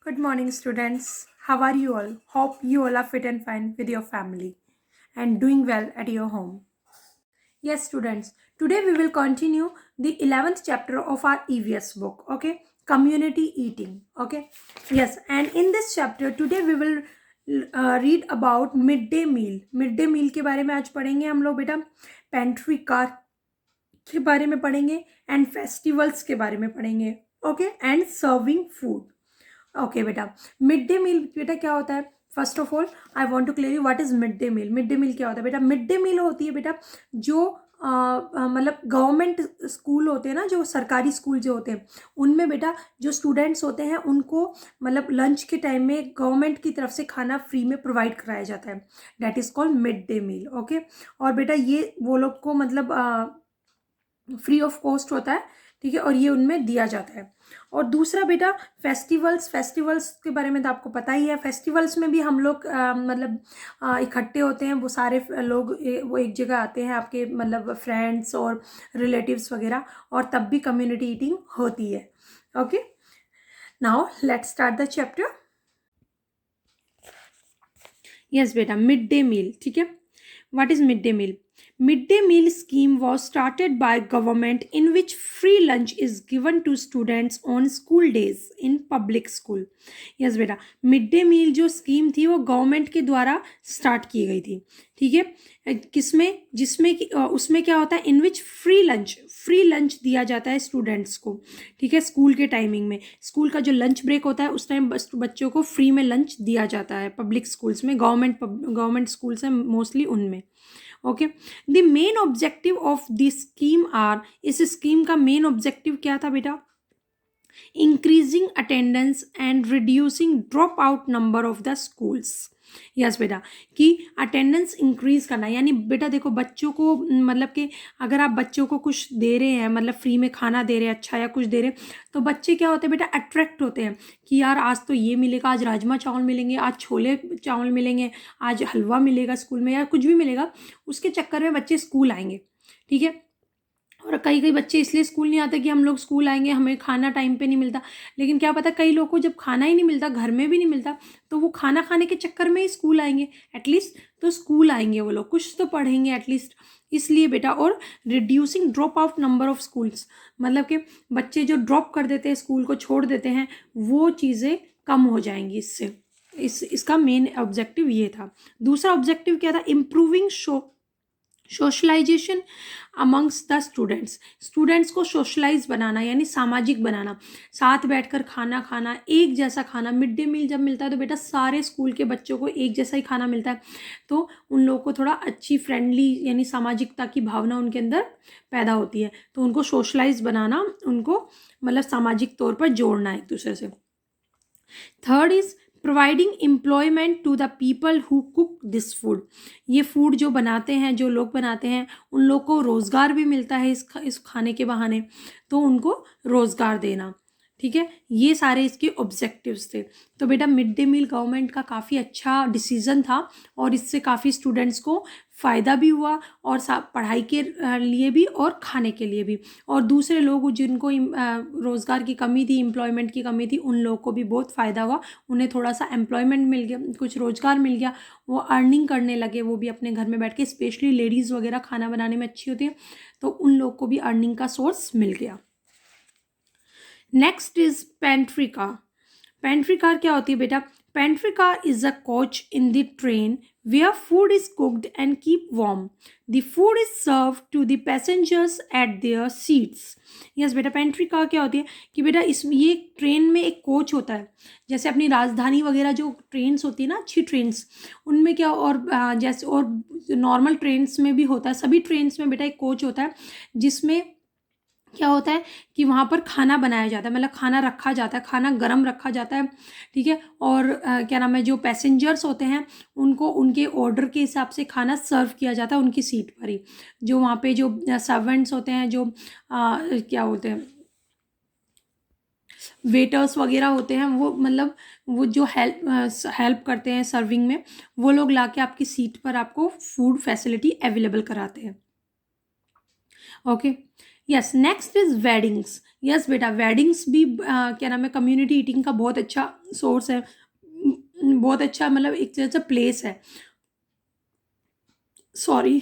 Good morning, students. How are you all? Hope you all are fit and fine with your family and doing well at your home. Yes, students. Today we will continue the 11th chapter of our EVS book. Okay, community eating. Okay, yes, and in this chapter today we will read about midday meal. Midday meal के बारे में आज पढ़ेंगे हम लोग बेटा. Pantry car के बारे में पढ़ेंगे एंड फेस्टिवल्स के बारे में पढ़ेंगे. Okay, and serving food. Okay बेटा, मिड डे मील बेटा क्या होता है? First of all I want to clear you what is mid day meal. Mid day meal क्या होता है बेटा? मिड डे मील होती है बेटा जो मतलब गवर्नमेंट स्कूल होते हैं ना, जो सरकारी स्कूल जो होते हैं उनमें बेटा जो स्टूडेंट्स होते हैं उनको मतलब लंच के टाइम में गवर्नमेंट की तरफ से खाना फ्री में प्रोवाइड कराया जाता है. That is called mid day meal. Okay, और बेटा ये वो लोग को मतलब फ्री ऑफ कॉस्ट होता है. ठीक है, और ये उनमें दिया जाता है. और दूसरा बेटा फेस्टिवल्स के बारे में तो आपको पता ही है. फेस्टिवल्स में भी हम लोग मतलब इकट्ठे होते हैं. वो सारे लोग वो एक जगह आते हैं, आपके मतलब फ्रेंड्स और रिलेटिव्स वगैरह, और तब भी कम्युनिटी ईटिंग होती है. Okay, now let's start the chapter. Yes बेटा, मिड डे मील. ठीक है, what is mid day meal? Midday meal scheme was started by government in which free lunch is given to students on school days in public school. Yes बेटा, midday meal जो scheme थी वो government के द्वारा start की गई थी. ठीक है, किसमें? जिसमें उसमें क्या होता है? इन विच फ्री लंच दिया जाता है स्टूडेंट्स को. ठीक है, स्कूल के टाइमिंग में, स्कूल का जो लंच ब्रेक होता है उस टाइम बच्चों को फ्री में लंच दिया जाता है पब्लिक स्कूल्स में. गवर्नमेंट स्कूल्स हैं मोस्टली उनमें. Okay, the main objective of this scheme are, इस स्कीम का मेन ऑब्जेक्टिव क्या था बेटा? Increasing attendance and reducing drop out number of the schools. Yes बेटा, कि अटेंडेंस इंक्रीज करना. यानी बेटा देखो, बच्चों को मतलब कि अगर आप बच्चों को कुछ दे रहे हैं, मतलब फ्री में खाना दे रहे हैं अच्छा या कुछ दे रहे हैं, तो बच्चे क्या होते हैं बेटा? अट्रैक्ट होते हैं कि यार आज तो ये मिलेगा, आज राजमा चावल मिलेंगे, आज छोले चावल मिलेंगे, आज हलवा मिलेगा स्कूल में, या कुछ भी मिलेगा. उसके चक्कर में बच्चे स्कूल आएंगे. ठीक है, और कई बच्चे इसलिए स्कूल नहीं आते कि हम लोग स्कूल आएंगे, हमें खाना टाइम पे नहीं मिलता. लेकिन क्या पता, कई लोगों को जब खाना ही नहीं मिलता, घर में भी नहीं मिलता, तो वो खाना खाने के चक्कर में ही स्कूल आएंगे. एटलीस्ट तो स्कूल आएंगे वो लोग, कुछ तो पढ़ेंगे एटलीस्ट. इसलिए बेटा, और reducing drop out number of schools, मतलब कि बच्चे जो ड्रॉप कर देते हैं, स्कूल को छोड़ देते हैं, वो चीज़ें कम हो जाएंगी इससे. इसका मेन ऑब्जेक्टिव ये था. दूसरा ऑब्जेक्टिव क्या था? Improving socialisation amongst the students को सोशलाइज बनाना, यानी सामाजिक बनाना, साथ बैठकर खाना खाना, एक जैसा खाना. मिड डे मील जब मिलता है तो बेटा सारे स्कूल के बच्चों को एक जैसा ही खाना मिलता है, तो उन लोगों को थोड़ा अच्छी फ्रेंडली यानी सामाजिकता की भावना उनके अंदर पैदा होती है. तो उनको सोशलाइज बनाना, उनको मतलब सामाजिक तौर पर जोड़ना एक दूसरे से. Third is providing employment to the people who cook this food. ये फूड जो बनाते हैं, जो लोग बनाते हैं, उन लोग को रोज़गार भी मिलता है इस खाने के बहाने, तो उनको रोज़गार देना. ठीक है, ये सारे इसके ऑब्जेक्टिव्स थे. तो बेटा मिड डे मील गवर्नमेंट का काफ़ी अच्छा डिसीजन था, और इससे काफ़ी स्टूडेंट्स को फ़ायदा भी हुआ, और पढ़ाई के लिए भी और खाने के लिए भी. और दूसरे लोग जिनको रोज़गार की कमी थी, एम्प्लॉयमेंट की कमी थी, उन लोगों को भी बहुत फ़ायदा हुआ. उन्हें थोड़ा सा एम्प्लॉयमेंट मिल गया, कुछ रोज़गार मिल गया, वो अर्निंग करने लगे, वो भी अपने घर में बैठ के. स्पेशली लेडीज़ वगैरह खाना बनाने में अच्छी होती है, तो उन लोग को भी अर्निंग का सोर्स मिल गया. Next is pantry car. Pantry car क्या होती है बेटा? Pantry car is a coach in the train where food is cooked and keep warm. The food is served to the passengers at their seats. Yes बेटा, pantry car क्या होती है कि बेटा ये ट्रेन में एक कोच होता है. जैसे अपनी राजधानी वगैरह जो ट्रेन्स होती है ना, अच्छी ट्रेन्स, उनमें क्या, और जैसे और नॉर्मल ट्रेन्स में भी होता है, सभी ट्रेन्स में बेटा एक कोच होता है, जिसमें क्या होता है कि वहाँ पर खाना बनाया जाता है, मतलब खाना रखा जाता है, खाना गर्म रखा जाता है. ठीक है, और क्या नाम है, जो पैसेंजर्स होते हैं उनको उनके ऑर्डर के हिसाब से खाना सर्व किया जाता है उनकी सीट पर ही. जो वहाँ पे जो सर्वेंट्स होते हैं, जो क्या होते हैं, वेटर्स वगैरह होते हैं, वो मतलब वो जो हेल्प करते हैं सर्विंग में, वो लोग लाके आपकी सीट पर आपको फूड फैसिलिटी अवेलेबल कराते हैं. Okay, yes. Next is weddings. Yes बेटा, वेडिंग्स भी क्या नाम है, कम्युनिटी ईटिंग का बहुत अच्छा सोर्स है, बहुत अच्छा मतलब एक तरह से प्लेस है। Sorry.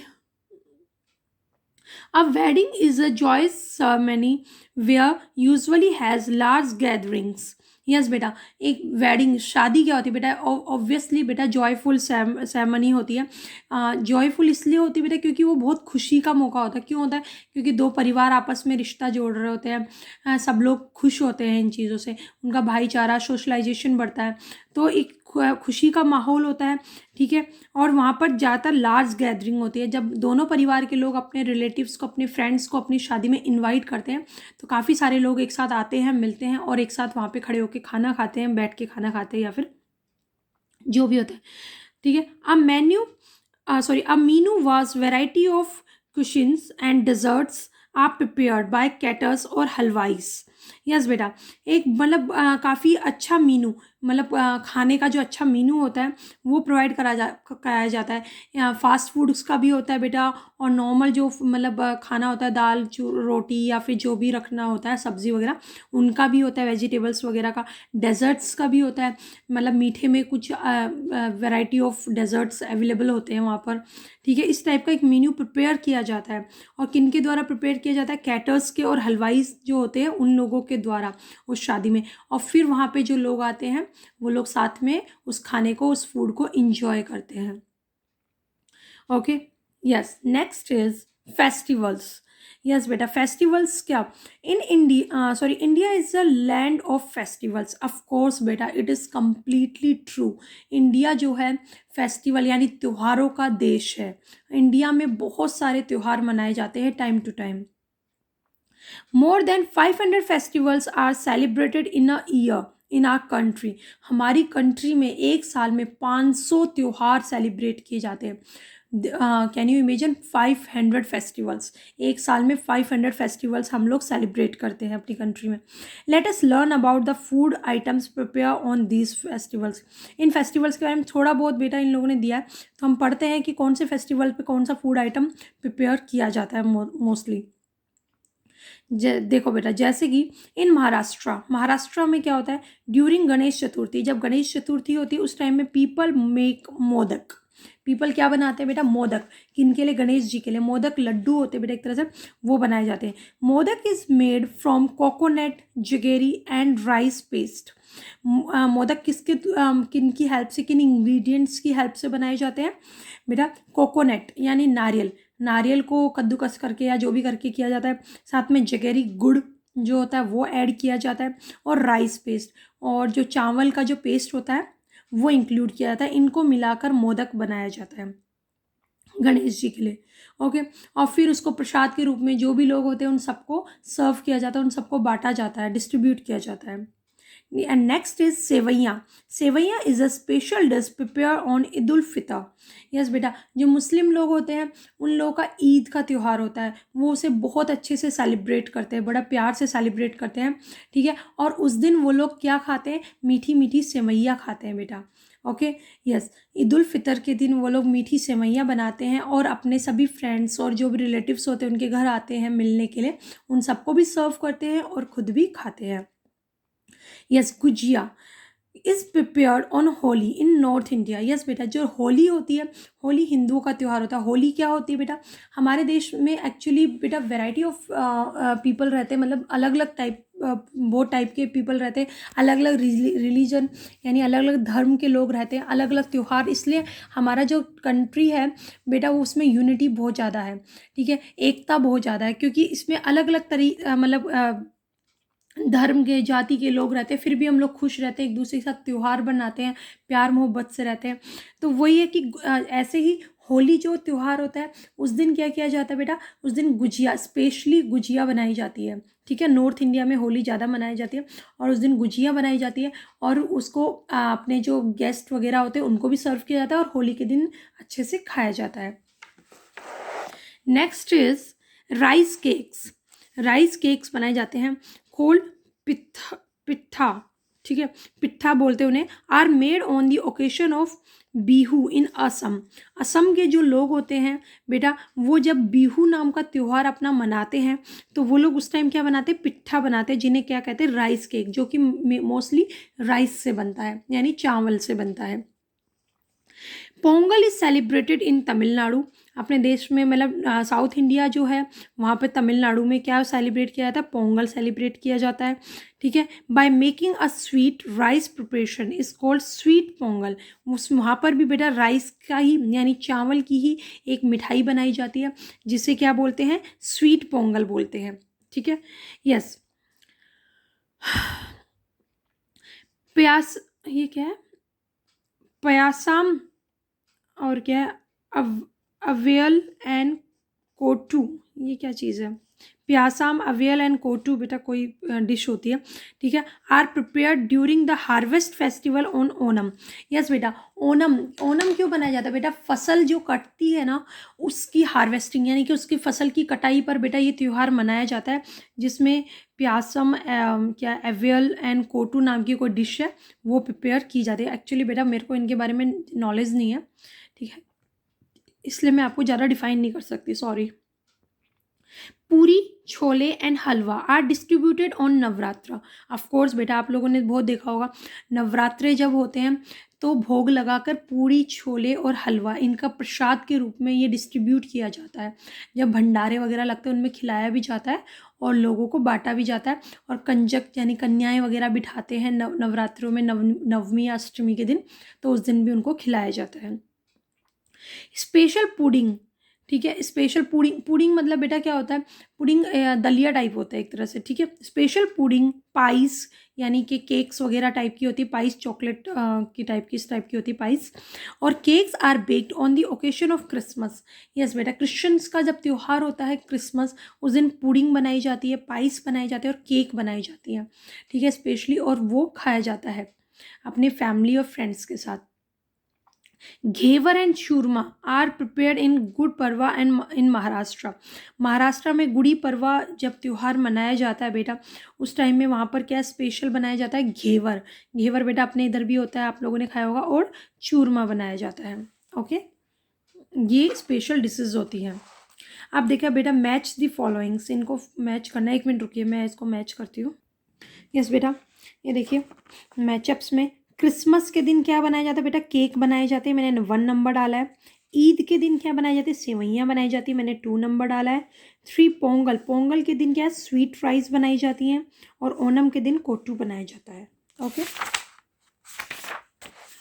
A wedding is a joyous ceremony where usually has large gatherings. Yes बेटा, एक वेडिंग शादी क्या होती है बेटा, ऑब्वियसली बेटा जॉयफुल सेरेमनी होती है। जॉयफुल इसलिए होती है बेटा क्योंकि वो बहुत खुशी का मौका होता है। क्यों होता है? क्योंकि दो परिवार आपस में रिश्ता जोड़ रहे होते हैं, सब लोग खुश होते हैं इन चीज़ों से, उनका भाईचारा सोशलाइजेशन बढ़ता है, तो एक खुशी का माहौल होता है। ठीक है, और वहाँ पर ज़्यादातर लार्ज गैदरिंग होती है, जब दोनों परिवार के लोग अपने रिलेटिव्स को, अपने फ्रेंड्स को अपनी शादी में इनवाइट करते हैं, तो काफ़ी सारे लोग एक साथ आते हैं, मिलते हैं और एक साथ वहाँ पे खड़े होकर खाना खाते हैं, बैठ के खाना खाते हैं या फिर जो भी होता है। ठीक है, a menu was variety of cuisines and desserts are prepared by caterers और हलवाईस। यस बेटा, एक मतलब काफ़ी अच्छा मीनू, मतलब खाने का जो अच्छा मीनू होता है वो प्रोवाइड कराया जाता है। फास्ट फूड्स का भी होता है बेटा, और नॉर्मल जो मतलब खाना होता है, दाल रोटी या फिर जो भी रखना होता है सब्ज़ी वगैरह, उनका भी होता है, वेजिटेबल्स वगैरह का। डेजर्ट्स का भी होता है, मतलब मीठे में कुछ वैरायटी ऑफ डेजर्ट्स अवेलेबल होते हैं वहाँ पर। ठीक है, इस टाइप का एक मेन्यू प्रिपेयर किया जाता है। और किन के द्वारा प्रिपेयर किया जाता है? कैटर्स के और हलवाई जो होते हैं उन लोगों के द्वारा उस शादी में। और फिर वहाँ पे जो लोग आते हैं वो लोग साथ में उस खाने को, उस फूड को इंजॉय करते हैं। Okay, yes, next is festivals. Yes बेटा, फेस्टिवल्स क्या, in India is a land of festivals. Of course बेटा, it is completely true. India जो है फेस्टिवल यानी त्योहारों का देश है। इंडिया में बहुत सारे त्योहार मनाए जाते हैं time to time. More than 500 festivals are celebrated in a year in our country. हमारी कंट्री में एक साल में 500 त्योहार सेलिब्रेट किए जाते हैं। कैन यू इमेजिन 500 फेस्टिवल्स, एक साल में 500 फेस्टिवल्स हम लोग सेलिब्रेट करते हैं अपनी कंट्री में। Let us learn about the food items prepare on these festivals. In festivals के बारे में थोड़ा बहुत बेटा इन लोगों ने दिया है, तो हम पढ़ते हैं कि कौन से फेस्टिवल पे कौन सा फूड आइटम प्रिपेयर किया जाता है मोस्टली। देखो बेटा, जैसे कि इन महाराष्ट्र में क्या होता है, ड्यूरिंग गणेश चतुर्थी, जब गणेश चतुर्थी होती है उस टाइम में पीपल मेक मोदक। पीपल क्या बनाते हैं बेटा? मोदक। किनके लिए? गणेश जी के लिए। मोदक लड्डू होते हैं बेटा एक तरह से, वो बनाए जाते हैं। Modak is made from coconut, jaggery and rice paste. Modak किन की हेल्प से, किन इंग्रेडिएंट्स की हेल्प से बनाए जाते हैं बेटा? कोकोनट यानी नारियल, नारियल को कद्दूकस करके या जो भी करके किया जाता है, साथ में जगेरी गुड़ जो होता है वो ऐड किया जाता है, और राइस पेस्ट और जो चावल का जो पेस्ट होता है वो इंक्लूड किया जाता है। इनको मिलाकर मोदक बनाया जाता है गणेश जी के लिए। ओके, और फिर उसको प्रसाद के रूप में जो भी लोग होते हैं उन सबको सर्व किया जाता है, उन सबको बांटा जाता है, डिस्ट्रीब्यूट किया जाता है। And next is sewaiya. Sewaiya is a special dish prepare on Eid ul Fitr. Yes बेटा, जो मुस्लिम लोग होते हैं उन लोगों का ईद का त्यौहार होता है, वो उसे बहुत अच्छे से सेलिब्रेट करते हैं, बड़ा प्यार से सेलिब्रेट करते हैं। ठीक है, और उस दिन वो लोग क्या खाते हैं? मीठी मीठी सेवैया खाते हैं बेटा। ओके, यस, ईद उल फितर के दिन वो लोग मीठी सेवैयाँ बनाते हैं और अपने सभी फ्रेंड्स और जो भी रिलेटिव्स होते हैं उनके घर आते हैं मिलने के लिए, उन सबको भी सर्व करते हैं और खुद भी खाते हैं। Yes, gujiya is prepared on Holi in north India. Yes बेटा, जो होली होती है, होली हिंदुओं का त्यौहार होता है। होली क्या होती है बेटा? हमारे देश में एक्चुअली बेटा वैरायटी ऑफ पीपल रहते हैं, मतलब अलग अलग टाइप, बहुत टाइप के पीपल रहते हैं, अलग अलग रिलीजन यानी अलग अलग धर्म के लोग रहते हैं, अलग अलग त्यौहार। इसलिए हमारा जो कंट्री है बेटा वो उसमें यूनिटी बहुत ज़्यादा है। ठीक है, एकता बहुत ज़्यादा है, क्योंकि इसमें अलग अलग मतलब धर्म के, जाति के लोग रहते हैं, फिर भी हम लोग खुश रहते हैं, एक दूसरे के साथ त्यौहार बनाते हैं, प्यार मोहब्बत से रहते हैं। तो वही है कि ऐसे ही होली जो त्यौहार होता है उस दिन क्या किया जाता है बेटा? उस दिन गुजिया, स्पेशली गुजिया बनाई जाती है। ठीक है, नॉर्थ इंडिया में होली ज़्यादा मनाई जाती है और उस दिन गुजिया बनाई जाती है, और उसको अपने जो गेस्ट वगैरह होते हैं उनको भी सर्व किया जाता है, और होली के दिन अच्छे से खाया जाता है। Next is rice cakes. Rice cakes बनाए जाते हैं। कोल्ड पिट्ठा पिट्ठा। ठीक है, पिट्ठा बोलते हैं उन्हें, are made on the occasion of Bihu in Assam. Assam के जो लोग होते हैं बेटा, वो जब बिहू नाम का त्यौहार अपना मनाते हैं तो वो लोग उस टाइम क्या बनाते हैं, पिट्ठा बनाते हैं, जिन्हें क्या कहते हैं, राइस केक, जो कि मोस्टली राइस से बनता है, यानी चावल से बनता है। Pongal is celebrated in Tamil Nadu. अपने देश में मतलब साउथ इंडिया जो है वहाँ पे तमिलनाडु में क्या सेलिब्रेट किया जाता है, पोंगल सेलिब्रेट किया जाता है। ठीक है, by making a sweet rice preparation is called sweet Pongal. उस वहाँ पर भी बेटा राइस का ही यानी चावल की ही एक मिठाई बनाई जाती है, जिसे क्या बोलते हैं, स्वीट पोंगल बोलते हैं। ठीक है, यस। प्यास, ये क्या है, प्यासाम, और क्या है, अवेयल एंड कोटू, ये क्या चीज़ है, प्यासाम, अवेयल एंड कोटू बेटा कोई डिश होती है। ठीक है, are prepared during the harvest festival on Onam. Yes बेटा, ओनम, ओनम क्यों बनाया जाता है बेटा, फसल जो कटती है ना उसकी हार्वेस्टिंग यानी कि उसकी फसल की कटाई पर बेटा ये त्यौहार मनाया जाता है, जिसमें प्यासम क्या अवेयल एंड कोटू नाम की कोई डिश है वो प्रिपेयर की जाती है। एक्चुअली बेटा मेरे को इनके बारे में नॉलेज नहीं है, ठीक है, इसलिए मैं आपको ज़्यादा डिफाइन नहीं कर सकती, sorry. Puri, chole and halwa are distributed on Navratra. Of course बेटा आप लोगों ने बहुत देखा होगा, नवरात्रे जब होते हैं तो भोग लगाकर पूरी, छोले और हलवा इनका प्रसाद के रूप में ये डिस्ट्रीब्यूट किया जाता है। जब भंडारे वगैरह लगते हैं उनमें खिलाया भी जाता है और लोगों को बांटा भी जाता है। और कंजक यानी कन्याएं वगैरह बिठाते हैं नवरात्रों में, नवमी या अष्टमी के दिन, तो उस दिन भी उनको खिलाया जाता है। स्पेशल पुडिंग, ठीक है, स्पेशल पुडिंग, पुडिंग मतलब बेटा क्या होता है, पुडिंग दलिया टाइप होता है एक तरह से। ठीक है, स्पेशल पुडिंग, पाइस यानी कि केक्स वगैरह टाइप की होती है, पाइस चॉकलेट की टाइप की, इस टाइप की होती है पाइस, और cakes are baked on the occasion of Christmas. Yes बेटा, क्रिश्चियंस का जब त्यौहार होता है क्रिसमस, उस दिन पुडिंग बनाई जाती है, पाइस बनाई जाती है और केक बनाई जाती है। ठीक है, स्पेशली, और वो खाया जाता है अपने फैमिली और फ्रेंड्स के साथ। Ghevar and churma are prepared in Gudi Padwa and in Maharashtra. Maharashtra में गुड़ी पड़वा जब त्यौहार मनाया जाता है बेटा, उस टाइम में वहाँ पर क्या स्पेशल बनाया जाता है, घेवर। घेवर बेटा अपने इधर भी होता है, आप लोगों ने खाया होगा, और चूरमा बनाया जाता है। ओके, ये स्पेशल डिशेज होती हैं। अब देखा बेटा, मैच द फॉलोइंग्स, इनको मैच करना है। 1 मिनट रुकिए, मैं इसको मैच करती हूँ। यस बेटा, ये देखिए मैचअप्स में, क्रिसमस के दिन क्या बनाया जाता है बेटा, केक बनाए जाते हैं, मैंने 1 नंबर डाला है। ईद के दिन क्या बनाए जाते हैं, सेवइयाँ बनाई जाती है, मैंने 2 नंबर डाला है। 3 पोंगल, पोंगल के दिन क्या है, स्वीट राइस बनाई जाती हैं, और ओनम के दिन कोटू बनाया जाता है। ओके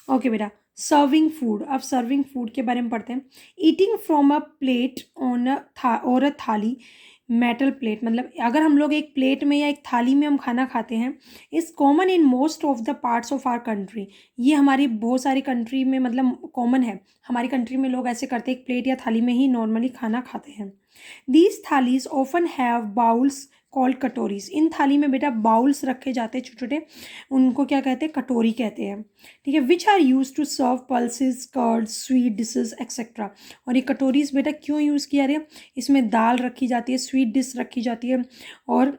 ओके बेटा, सर्विंग फूड, अब सर्विंग फूड के बारे में पढ़ते हैं। Eating from a plate on और अ थाली, मेटल प्लेट, मतलब अगर हम लोग एक प्लेट में या एक थाली में हम खाना खाते हैं, is common in most of the parts of our country. ये हमारी बहुत सारी कंट्री में मतलब कॉमन है, हमारी कंट्री में लोग ऐसे करते हैं, एक प्लेट या थाली में ही नॉर्मली खाना खाते हैं। These thalis often have bowls called katoris. इन थाली में बेटा बाउल्स रखे जाते हैं छोटे छोटे, उनको क्या कहते हैं, कटोरी कहते हैं। ठीक है, which are use to serve pulses, curds, sweet dishes etcetera. और ये कटोरीज बेटा क्यों यूज़ किया गया, इसमें दाल रखी जाती है, स्वीट डिश रखी जाती है, और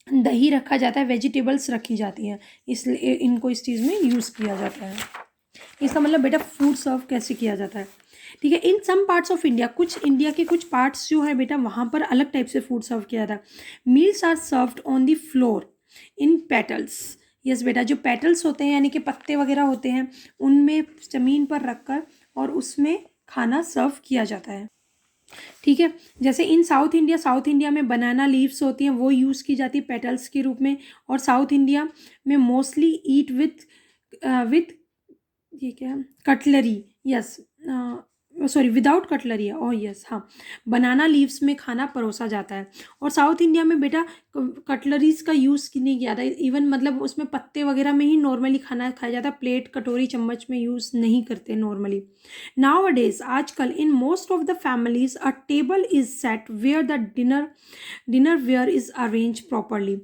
दही रखा जाता है, वेजिटेबल्स रखी जाती हैं, इसलिए इनको इस चीज़ में यूज़ किया जाता है। इसका मतलब बेटा फूड सर्व कैसे किया जाता है। ठीक है, इन सम पार्ट्स ऑफ इंडिया, कुछ इंडिया के कुछ पार्ट्स जो है बेटा वहाँ पर अलग टाइप से फूड सर्व किया जाता है। Meals are served on the floor in petals. Yes बेटा, जो पेटल्स होते हैं यानी कि पत्ते वगैरह होते हैं, उनमें ज़मीन पर रखकर और उसमें खाना सर्व किया जाता है। ठीक है, जैसे इन साउथ इंडिया, साउथ इंडिया में बनाना लीव्स होती हैं, वो यूज़ की जाती है पेटल्स के रूप में, और साउथ इंडिया में मोस्टली ईट विथ ये क्या है, cutlery, yes, sorry without cutlery है, ओह यस, हाँ, बनाना लीव्स में खाना परोसा जाता है। और साउथ इंडिया में बेटा कटलरीज का यूज़ नहीं किया जाता, इवन मतलब उसमें पत्ते वगैरह में ही नॉर्मली खाना खाया जाता है, प्लेट कटोरी चम्मच में यूज़ नहीं करते नॉर्मली। नाउ अडेज, आजकल in most of the families a table is set where the dinner where is arrange properly.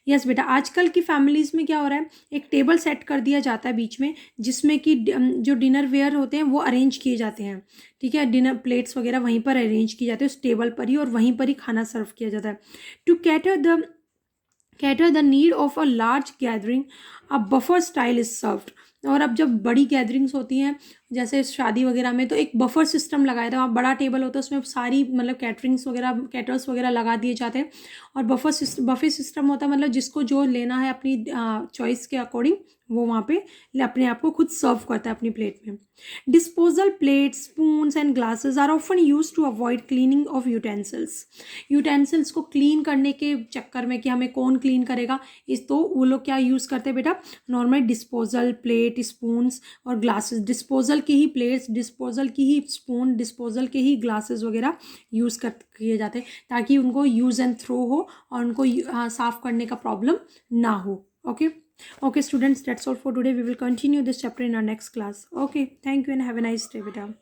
Yes बेटा, आजकल की फैमिलीज़ में क्या हो रहा है, एक टेबल सेट कर दिया जाता है बीच में, जिसमें कि जो डिनर वेयर होते हैं वो अरेंज किए जाते हैं। ठीक है, डिनर प्लेट्स वगैरह वहीं पर अरेंज किए जाते हैं उस टेबल पर ही, और वहीं पर ही खाना सर्व किया जाता है। To cater the need of a large gathering, a buffer style is served. और अब जब बड़ी गैदरिंग्स होती हैं जैसे शादी वगैरह में, तो एक बफर सिस्टम लगाया था, वहाँ बड़ा टेबल होता है, उसमें सारी मतलब कैटरिंग्स वगैरह कैटर्स वगैरह लगा दिए जाते हैं। और बफे सिस्टम होता है मतलब जिसको जो लेना है अपनी चॉइस के अकॉर्डिंग वो वहाँ पे अपने आप को खुद सर्व करता है अपनी प्लेट में। Disposal plates, spoons and glasses are often use to avoid cleaning of utensils को क्लीन करने के चक्कर में कि हमें कौन क्लीन करेगा, इस तो वो लोग क्या यूज़ करते हैं बेटा, नॉर्मल डिस्पोजल प्लेट, स्पून्स और ग्लासेस, डिस्पोजल की ही प्लेट्स, डिस्पोजल की ही स्पून, डिस्पोजल के ही ग्लासेस वगैरह यूज़ कर किए जाते हैं ताकि उनको यूज़ एंड थ्रो हो और उनको साफ करने का प्रॉब्लम ना हो। Okay students, that's all for today. We will continue this chapter in our next class. Okay, thank you and have a nice day beta.